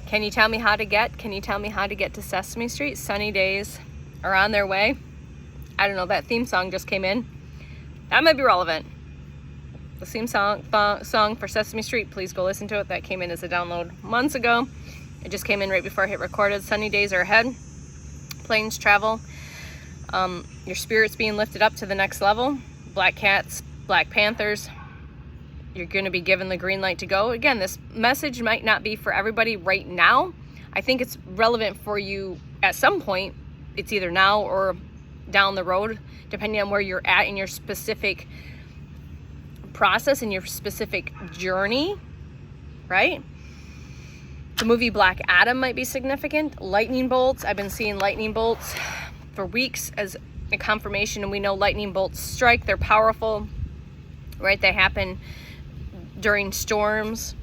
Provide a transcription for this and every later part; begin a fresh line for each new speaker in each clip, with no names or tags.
Can you tell me how to get to Sesame Street? Sunny days are on their way. I don't know, that theme song just came in. That might be relevant. The theme song for Sesame Street, please go listen to it. That came in as a download months ago. It just came in right before I hit recorded. Sunny days are ahead. Planes travel. Your spirit's being lifted up to the next level. Black cats, Black Panthers. You're going to be given the green light to go. Again, this message might not be for everybody right now. I think it's relevant for you at some point. It's either now or down the road, depending on where you're at in your specific process, in your specific journey, right? The movie Black Adam might be significant. Lightning bolts. I've been seeing lightning bolts for weeks as a confirmation, and we know lightning bolts strike. They're powerful, right? They happen during storms.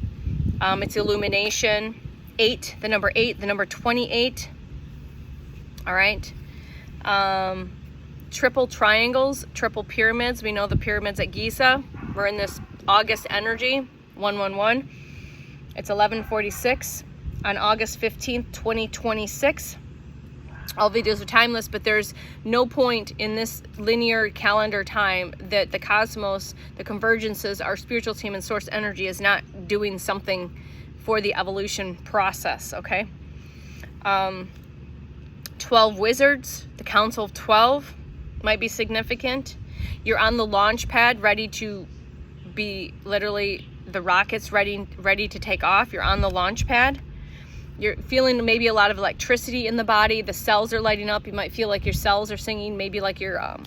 It's illumination. 8, the number 8, the number 28. All right. Triple triangles, triple pyramids. We know the pyramids at Giza. We're in this August energy, 111. It's 11:46 on August 15th, 2026. All videos are timeless, but there's no point in this linear calendar time that the cosmos, the convergences, our spiritual team and source energy is not doing something for the evolution process, okay? 12 wizards, the Council of 12 might be significant. You're on the launch pad, ready to be literally the rockets ready to take off. You're on the launch pad. You're feeling maybe a lot of electricity in the body. The cells are lighting up. You might feel like your cells are singing, maybe like you're a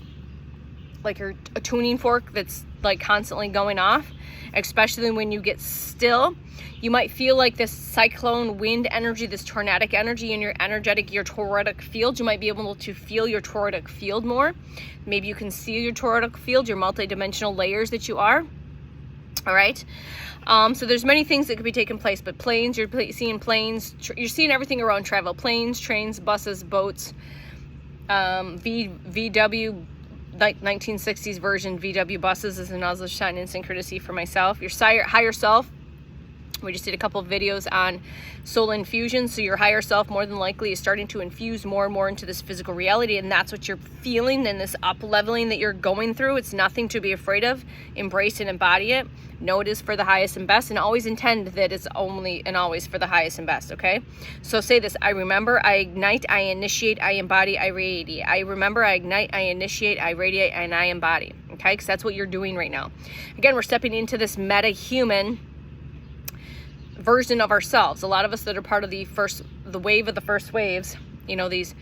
tuning fork that's like constantly going off, especially when you get still. You might feel like this cyclone wind energy, this tornadic energy in your toroidal field. You might be able to feel your toroidal field more. Maybe you can see your toroidal field, your multidimensional layers that you are. All right. So there's many things that could be taking place, but planes, you're seeing planes, you're seeing everything around travel, planes, trains, buses, boats, VW, like 1960s version VW buses is another shining synchronicity for myself. Your higher self. We just did a couple of videos on soul infusion. So your higher self more than likely is starting to infuse more and more into this physical reality. And that's what you're feeling in this up leveling that you're going through. It's nothing to be afraid of. Embrace and embody it. Know it is for the highest and best, and always intend that it's only and always for the highest and best, okay? So say this: I remember, I ignite, I initiate, I embody, I radiate. I remember, I ignite, I initiate, I radiate, and I embody, okay? Because that's what you're doing right now. Again, we're stepping into this meta-human version of ourselves. A lot of us that are part of the wave of the first waves, you know, these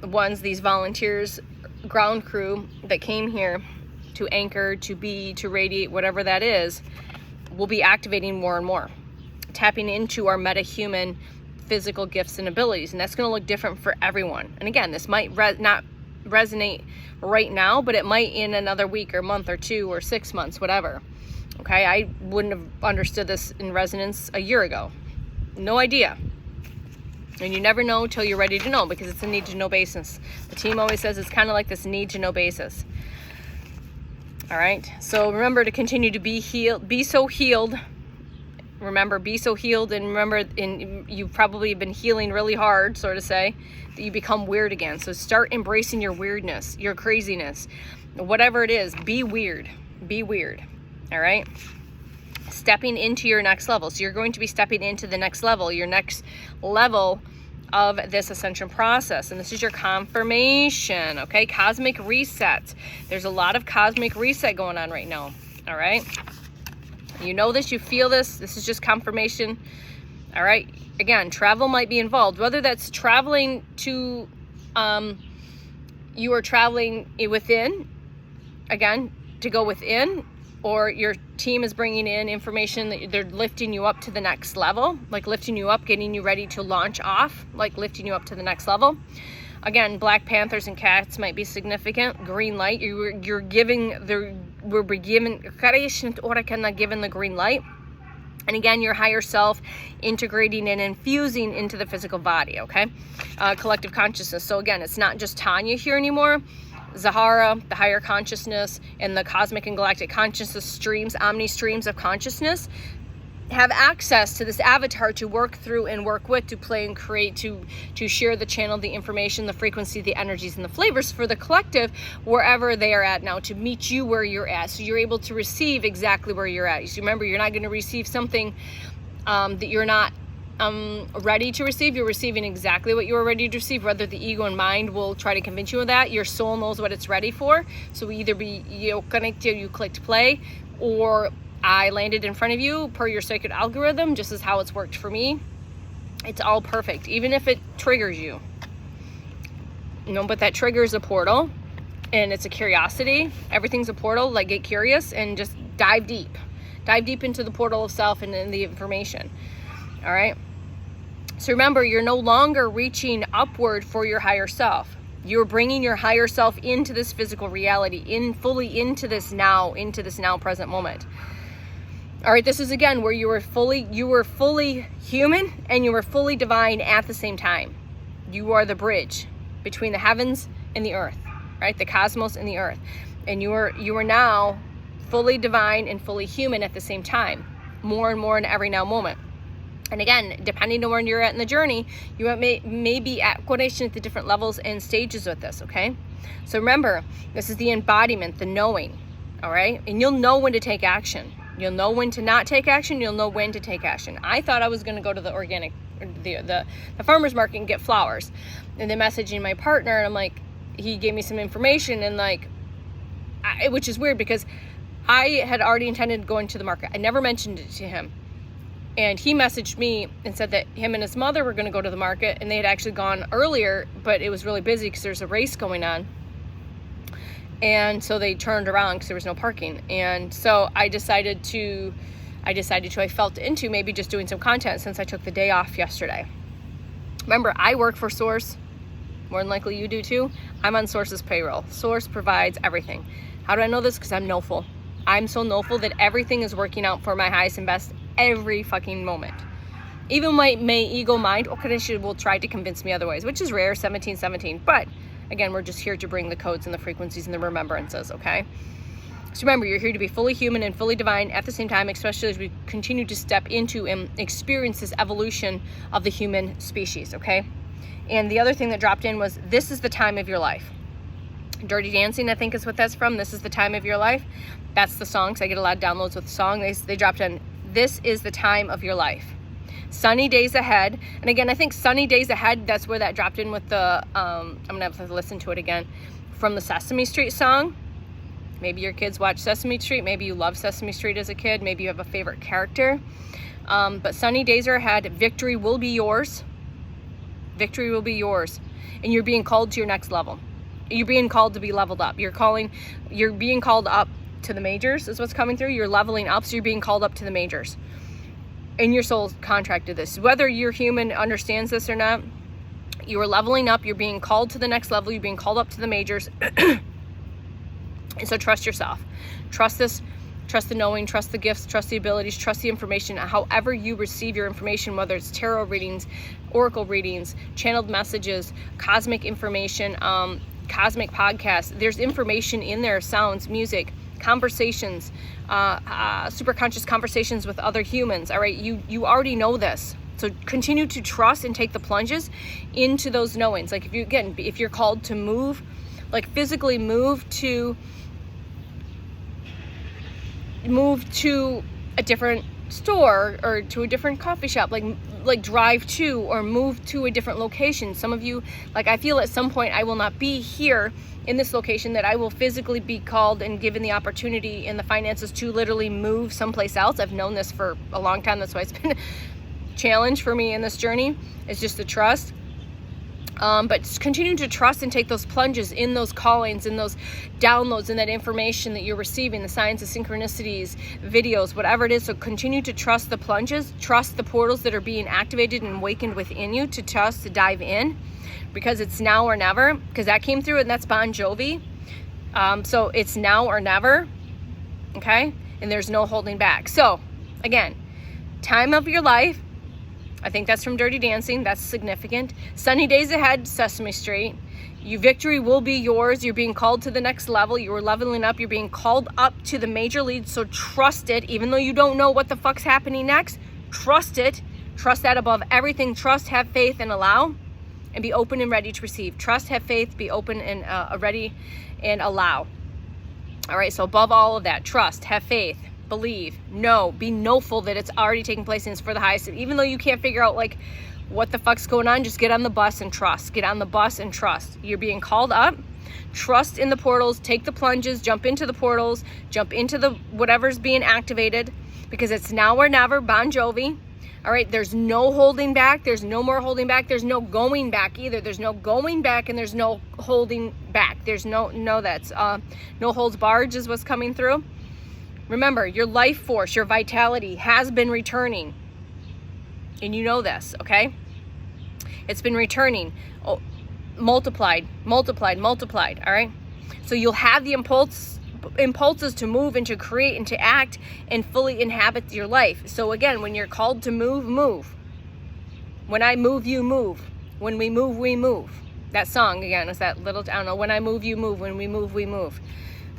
volunteers, ground crew that came here to anchor, to be, to radiate, whatever that is, will be activating more and more, tapping into our meta-human physical gifts and abilities. And that's going to look different for everyone. And again, this might not resonate right now, but it might in another week or month or 2 or 6 months, whatever. Okay, I wouldn't have understood this in resonance a year ago. No idea. And you never know till you're ready to know, because it's a need to know basis. The team always says it's kind of like this need to know basis. All right, so remember to continue to be healed, be so healed. Remember, be so healed, and remember, you've probably been healing really hard, so to say, that you become weird again. So start embracing your weirdness, your craziness, whatever it is. Be weird. Be weird. All right, stepping into your next level. So you're going to be stepping into the next level, your next level of this ascension process. And this is your confirmation, okay? Cosmic reset. There's a lot of cosmic reset going on right now, all right? You know this, you feel this. This is just confirmation, all right? Again, travel might be involved, whether that's traveling to, you are traveling within, again, to go within, or your team is bringing in information that they're lifting you up to the next level, like lifting you up, getting you ready to launch off, like lifting you up to the next level. Again, Black Panthers and cats might be significant. Green light, we're given the green light. And again, your higher self integrating and infusing into the physical body, okay? Collective consciousness. So again, it's not just Tanya here anymore. Zahara, the higher consciousness, and the cosmic and galactic consciousness streams, omni streams of consciousness, have access to this avatar to work through and work with, to play and create, to share the channel, the information, the frequency, the energies, and the flavors for the collective wherever they are at now, to meet you where you're at, so you're able to receive exactly where you're at. So remember, you're not going to receive something that you're not ready to receive. You're receiving exactly what you were ready to receive. Whether the ego and mind will try to convince you of that, your soul knows what it's ready for. So either you clicked play, or I landed in front of you per your sacred algorithm, just as how it's worked for me. It's all perfect, even if it triggers you. But that triggers a portal, and it's a curiosity. Everything's a portal. Like, get curious and just dive deep into the portal of self and in the information. All right. So remember, you're no longer reaching upward for your higher self. You're bringing your higher self into this physical reality, fully into this now present moment. All right, this is again where you were fully human and you were fully divine at the same time. You are the bridge between the heavens and the earth, right? The cosmos and the earth. And you are now fully divine and fully human at the same time, more and more in every now moment. And again, depending on where you're at in the journey, you may be at coordination at the different levels and stages with this, okay? So remember, this is the embodiment, the knowing, all right? And you'll know when to take action. You'll know when to not take action. You'll know when to take action. I thought I was going to go to the organic, the farmer's market and get flowers. And then messaging my partner, and I'm like, he gave me some information, and like, which is weird because I had already intended going to the market. I never mentioned it to him. And he messaged me and said that him and his mother were going to go to the market, and they had actually gone earlier, but it was really busy because there's a race going on. And so they turned around because there was no parking. And so I felt into maybe just doing some content since I took the day off yesterday. Remember, I work for Source. More than likely you do too. I'm on Source's payroll. Source provides everything. How do I know this? Because I'm knowful. I'm so knowful that everything is working out for my highest and best every fucking moment. Even my ego mind will try to convince me otherwise, which is rare, 1717. But again, we're just here to bring the codes and the frequencies and the remembrances, okay? So remember, you're here to be fully human and fully divine at the same time, especially as we continue to step into and experience this evolution of the human species, okay? And the other thing that dropped in was, this is the time of your life. Dirty Dancing, I think is what that's from. This is the time of your life. That's the song, because I get a lot of downloads with the song. They dropped in, this is the time of your life. Sunny days ahead. And again, I think sunny days ahead, that's where that dropped in with the, I'm going to have to listen to it again, from the Sesame Street song. Maybe your kids watch Sesame Street. Maybe you love Sesame Street as a kid. Maybe you have a favorite character. But sunny days are ahead. Victory will be yours. Victory will be yours. And you're being called to your next level. You're being called to be leveled up. You're being called up to the majors is what's coming through. You're leveling up, so you're being called up to the majors. And your soul contracted this. Whether your human understands this or not, you are leveling up. You're being called to the next level. You're being called up to the majors. And so trust yourself. Trust this. Trust the knowing. Trust the gifts. Trust the abilities. Trust the information. However you receive your information, whether it's tarot readings, oracle readings, channeled messages, cosmic information, cosmic podcasts. There's information in there, sounds, music, conversations, super conscious conversations with other humans. All right, you already know this, so continue to trust and take the plunges into those knowings. Like if you're called to move, like physically move to a different store or to a different coffee shop, like drive to or move to a different location. Some of you, like, I feel at some point I will not be here in this location, that I will physically be called and given the opportunity and the finances to literally move someplace else. I've known this for a long time. That's why it's been a challenge for me in this journey. It's just the trust. But just continue to trust and take those plunges in those callings, in those downloads, in that information that you're receiving, the signs of synchronicities, videos, whatever it is. So continue to trust the plunges, trust the portals that are being activated and awakened within you, to trust, to dive in, because it's now or never, because that came through, and that's Bon Jovi. So it's now or never, okay? And there's no holding back. So again, time of your life. I think that's from Dirty Dancing. That's significant. Sunny days ahead, Sesame Street. Your victory will be yours. You're being called to the next level. You're leveling up. You're being called up to the major leagues. So trust it. Even though you don't know what the fuck's happening next, trust it. Trust that above everything. Trust, have faith, and allow. And be open and ready to receive. Trust, have faith, be open and ready, and allow. All right, so above all of that, trust, have faith, believe, know, be knowful that it's already taking place and it's for the highest. Even though you can't figure out like what the fuck's going on, just get on the bus and trust. Get on the bus and trust. You're being called up. Trust in the portals. Take the plunges. Jump into the portals. Jump into the whatever's being activated, because it's now or never. Bon Jovi. All right, there's no holding back. There's no more holding back. There's no going back either. There's no going back and there's no holding back. There's no holds barred is what's coming through. Remember, your life force, your vitality has been returning. And you know this, okay? It's been returning, multiplied, all right? So you'll have the impulses to move and to create and to act and fully inhabit your life. So again, when you're called to move, move. When I move, you move. When we move. That song again is that little, I don't know, when I move, you move. When we move.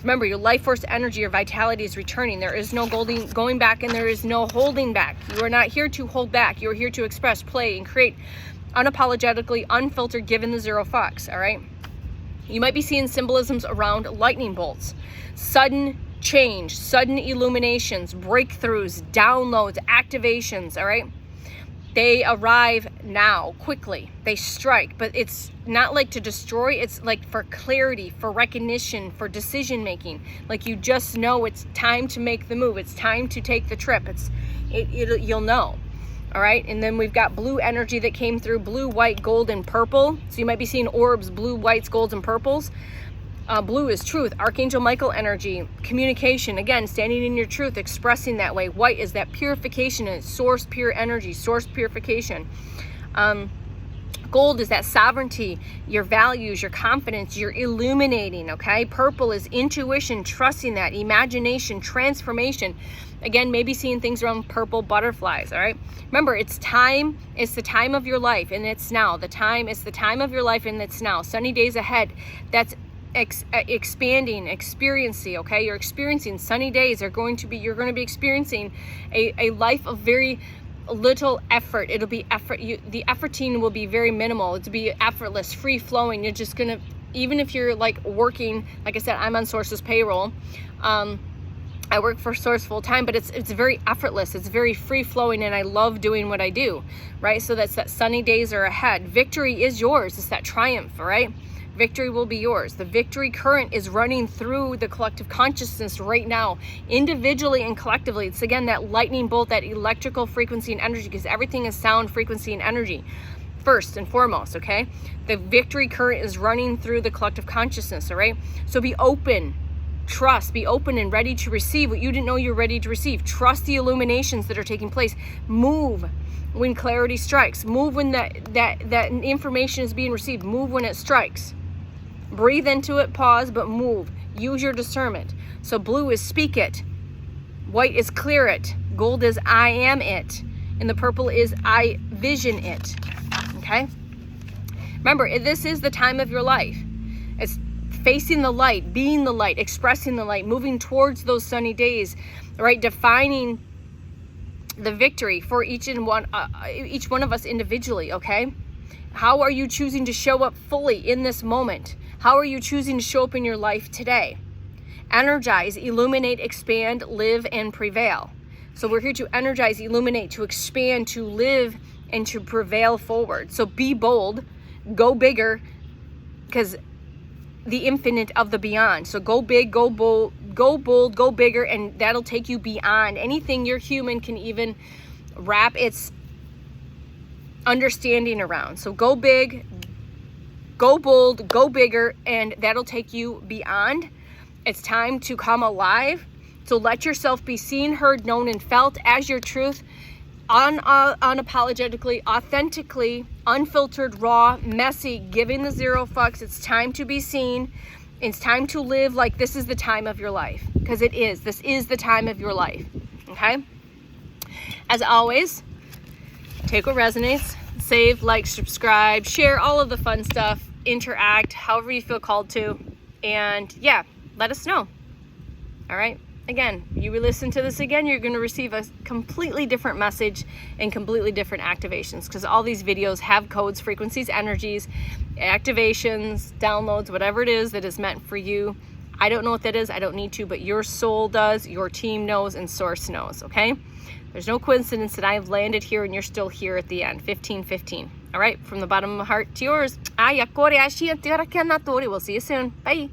Remember, your life force energy, your vitality is returning. There is no going back and there is no holding back. You are not here to hold back. You are here to express, play, and create unapologetically, unfiltered, given the zero fucks, all right? You might be seeing symbolisms around lightning bolts, sudden change, sudden illuminations, breakthroughs, downloads, activations, all right? They arrive now, quickly. They strike, but it's not like to destroy. It's like for clarity, for recognition, for decision making. Like you just know it's time to make the move. It's time to take the trip. You'll know. All right, and then we've got blue energy that came through, blue, white, gold, and purple. So you might be seeing orbs, blue, whites, golds, and purples. Blue is truth, Archangel Michael energy, communication, again, standing in your truth, expressing that way. White is that purification and source pure energy, source purification. Gold is that sovereignty, your values, your confidence, you're illuminating, okay? Purple is intuition, trusting that, imagination, transformation. Again, maybe seeing things around purple butterflies, all right? Remember, it's time, it's the time of your life, and it's now. It's the time of your life, and it's now. Sunny days ahead, that's expanding, experiencing, okay? You're experiencing sunny days you're going to be experiencing a life of very little effort. It'll be effort. The efforting will be very minimal. It'll be effortless, free flowing. You're just gonna, even if you're like working, like I said, I'm on Source's payroll. I work for Source full time, but it's very effortless. It's very free flowing, and I love doing what I do, right? So that's that sunny days are ahead. Victory is yours. It's that triumph, all right? Victory will be yours. The victory current is running through the collective consciousness right now, individually and collectively. It's again that lightning bolt, that electrical frequency and energy, because everything is sound, frequency, and energy. First and foremost, okay? The victory current is running through the collective consciousness, all right? So be open, trust, be open and ready to receive what you didn't know you're ready to receive. Trust the illuminations that are taking place. Move when clarity strikes. Move when that information is being received. Move when it strikes. Breathe into it, pause, but move. Use your discernment. So blue is speak it. White is clear it. Gold is I am it. And the purple is I vision it. Okay? Remember, this is the time of your life. It's facing the light, being the light, expressing the light, moving towards those sunny days, right? Defining the victory for each one of us individually, okay? How are you choosing to show up fully in this moment? How are you choosing to show up in your life today? Energize, illuminate, expand, live, and prevail. So we're here to energize, illuminate, to expand, to live, and to prevail forward. So be bold, go bigger, because the infinite of the beyond. So go big, go bold, go bigger, and that'll take you beyond anything your human can even wrap its understanding around. So go big, go bold, go bigger, and that'll take you beyond. It's time to come alive. So let yourself be seen, heard, known, and felt as your truth, unapologetically, authentically, unfiltered, raw, messy, giving the zero fucks. It's time to be seen. It's time to live like this is the time of your life, because it is. This is the time of your life, okay? As always, take what resonates, save, like, subscribe, share, all of the fun stuff, interact, however you feel called to. And yeah, let us know. All right. Again, you listen to this again, you're going to receive a completely different message and completely different activations, because all these videos have codes, frequencies, energies, activations, downloads, whatever it is that is meant for you. I don't know what that is. I don't need to, but your soul does, your team knows, and source knows, okay? There's no coincidence that I've landed here and you're still here at the end. 1515. All right, from the bottom of my heart to yours. We'll see you soon. Bye.